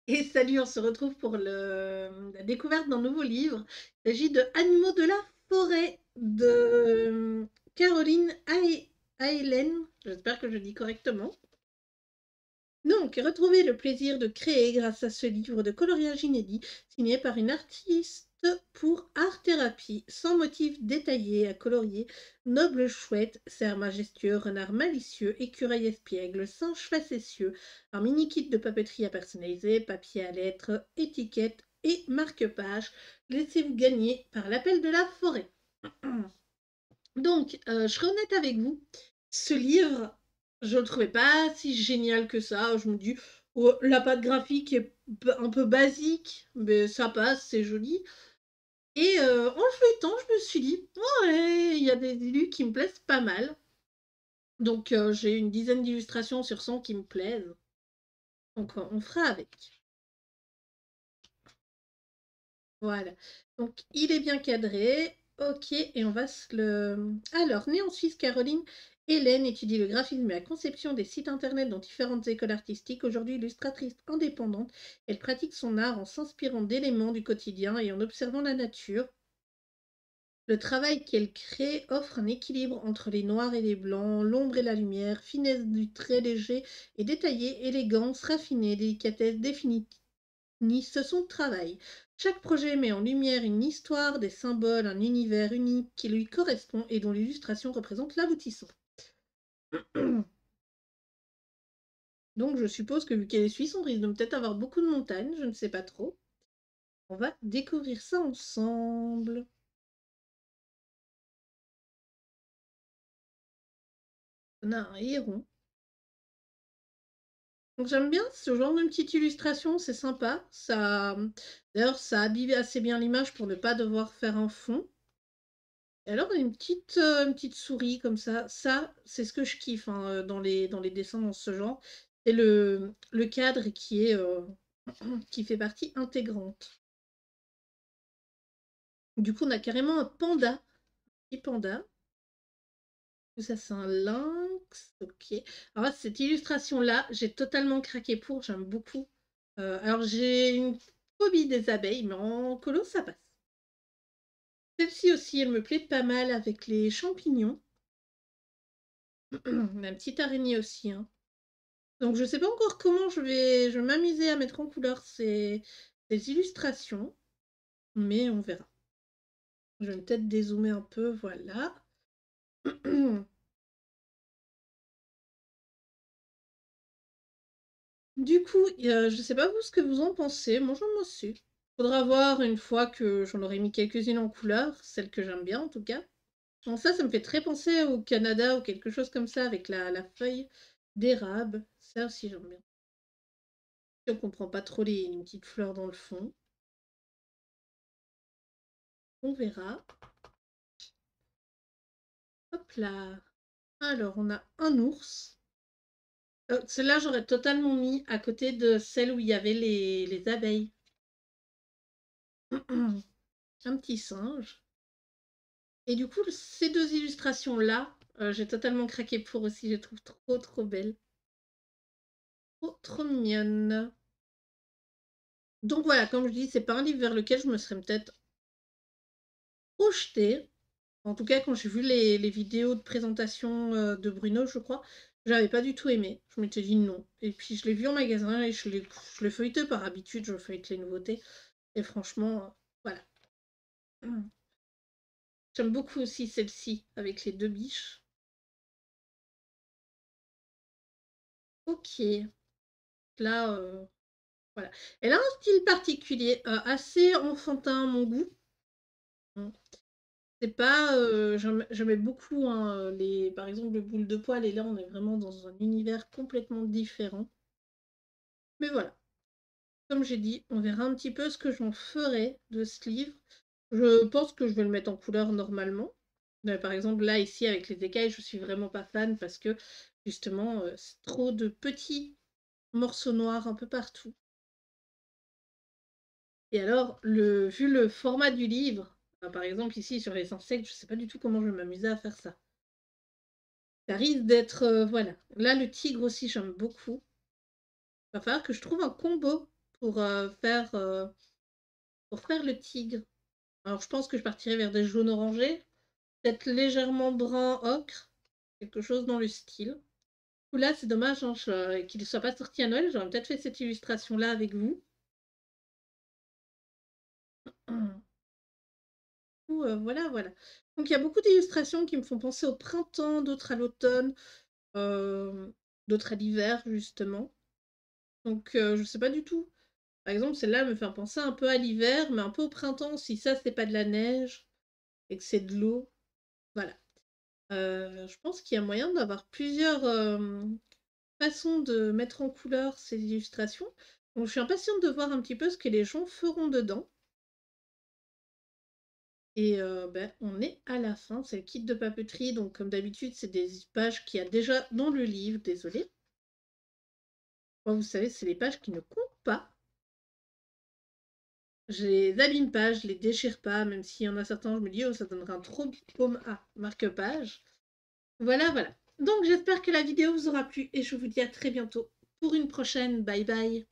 Et salut, on se retrouve pour la découverte d'un nouveau livre. Il s'agit de Animaux de la forêt de Caroline Haylen. J'espère que je dis correctement. Donc, retrouvez le plaisir de créer grâce à ce livre de coloriage inédit signé par une artiste pour art-thérapie, sans motifs détaillés à colorier, noble chouette, cerf majestueux, renard malicieux, écureuil espiègle, singe facétieux, un mini-kit de papeterie à personnaliser, papier à lettres, étiquettes et marque-page. Laissez-vous gagner par l'appel de la forêt. Donc, je serai honnête avec vous, ce livre, je le trouvais pas si génial que ça. Je me dis, oh, la patte graphique est un peu basique, mais ça passe, c'est joli. Et en le feuilletant, je me suis dit, ouais, il y a des élus qui me plaisent pas mal. Donc, j'ai une dizaine d'illustrations sur 100 qui me plaisent. Donc, on fera avec. Voilà. Donc, il est bien cadré. Ok, et on va se le... Alors, née en Suisse, Caroline Hélène étudie le graphisme et la conception des sites internet dans différentes écoles artistiques. Aujourd'hui illustratrice indépendante, elle pratique son art en s'inspirant d'éléments du quotidien et en observant la nature. Le travail qu'elle crée offre un équilibre entre les noirs et les blancs, l'ombre et la lumière, finesse du trait léger et détaillé, élégance raffinée, délicatesse définitive ce son travail. Chaque projet met en lumière une histoire, des symboles, un univers unique qui lui correspond et dont l'illustration représente l'aboutissement. Donc je suppose que vu qu'elle est suisse, on risque de peut-être avoir beaucoup de montagnes, je ne sais pas trop. On va découvrir ça ensemble. On a un héron. Donc j'aime bien ce genre de petite illustration, c'est sympa. Ça, d'ailleurs, ça habille assez bien l'image pour ne pas devoir faire un fond. Et alors, une petite souris comme ça, c'est ce que je kiffe hein, dans les dessins dans ce genre. C'est le cadre qui est, qui fait partie intégrante. Du coup, on a carrément un panda, un petit panda. Ça, c'est un lynx. Ok. Alors là, cette illustration-là, j'ai totalement craqué pour, j'aime beaucoup. Alors, j'ai une phobie des abeilles, mais en colo, ça passe. Celle-ci aussi, elle me plaît pas mal avec les champignons. La petite araignée aussi, hein. Donc je sais pas encore comment je vais m'amuser à mettre en couleur ces illustrations, mais on verra. Je vais peut-être dézoomer un peu, voilà. Du coup, je sais pas vous ce que vous en pensez, moi j'en ai su. Faudra voir une fois que j'en aurai mis quelques-unes en couleur, celles que j'aime bien en tout cas. Donc ça me fait très penser au Canada ou quelque chose comme ça avec la feuille d'érable. Ça aussi j'aime bien. Si on comprend pas trop les petites fleurs dans le fond. On verra. Hop là. Alors, on a un ours. Celle-là, j'aurais totalement mis à côté de celle où il y avait les abeilles. Un petit singe. Et du coup, ces deux illustrations-là, j'ai totalement craqué pour aussi. Je les trouve trop, trop belles. Trop, trop mignonnes. Donc voilà, comme je dis, c'est pas un livre vers lequel je me serais peut-être projetée. En tout cas, quand j'ai vu les vidéos de présentation de Bruno, je crois, j'avais pas du tout aimé. Je m'étais dit non. Et puis je l'ai vu en magasin et je l'ai feuilleté par habitude, je feuillete les nouveautés. Et franchement, voilà. J'aime beaucoup aussi celle-ci avec les deux biches. Ok. Là, voilà. Elle a un style particulier, assez enfantin à mon goût. Mm. C'est pas, j'aimais beaucoup hein, par exemple le boule de poil et là on est vraiment dans un univers complètement différent. Mais voilà. Comme j'ai dit, on verra un petit peu ce que j'en ferai de ce livre. Je pense que je vais le mettre en couleur normalement. Mais par exemple, là, ici, avec les écailles, je suis vraiment pas fan parce que, justement, c'est trop de petits morceaux noirs un peu partout. Et alors, vu le format du livre, par exemple, ici, sur les insectes, je sais pas du tout comment je vais m'amuser à faire ça. Ça risque d'être, voilà. Là, le tigre aussi, j'aime beaucoup. Il va falloir que je trouve un combo pour, pour faire le tigre. Alors je pense que je partirai vers des jaunes orangés, peut-être légèrement brun ocre, quelque chose dans le style. Là, c'est dommage hein, qu'il ne soit pas sorti à Noël, j'aurais peut-être fait cette illustration-là avec vous. Voilà, voilà. Donc il y a beaucoup d'illustrations qui me font penser au printemps, d'autres à l'automne, d'autres à l'hiver justement. Donc je sais pas du tout. Par exemple, celle-là me fait penser un peu à l'hiver, mais un peu au printemps, si ça c'est pas de la neige et que c'est de l'eau. Voilà. Je pense qu'il y a moyen d'avoir plusieurs façons de mettre en couleur ces illustrations. Donc je suis impatiente de voir un petit peu ce que les gens feront dedans. Et on est à la fin, c'est le kit de papeterie, donc comme d'habitude, c'est des pages qu'il y a déjà dans le livre, désolée. Moi, vous savez, c'est les pages qui ne comptent pas. Je les abîme pas, je les déchire pas, même s'il y en a certains, je me dis, oh, ça donnerait un trop paume à marque-page. Voilà, voilà. Donc j'espère que la vidéo vous aura plu et je vous dis à très bientôt pour une prochaine. Bye bye.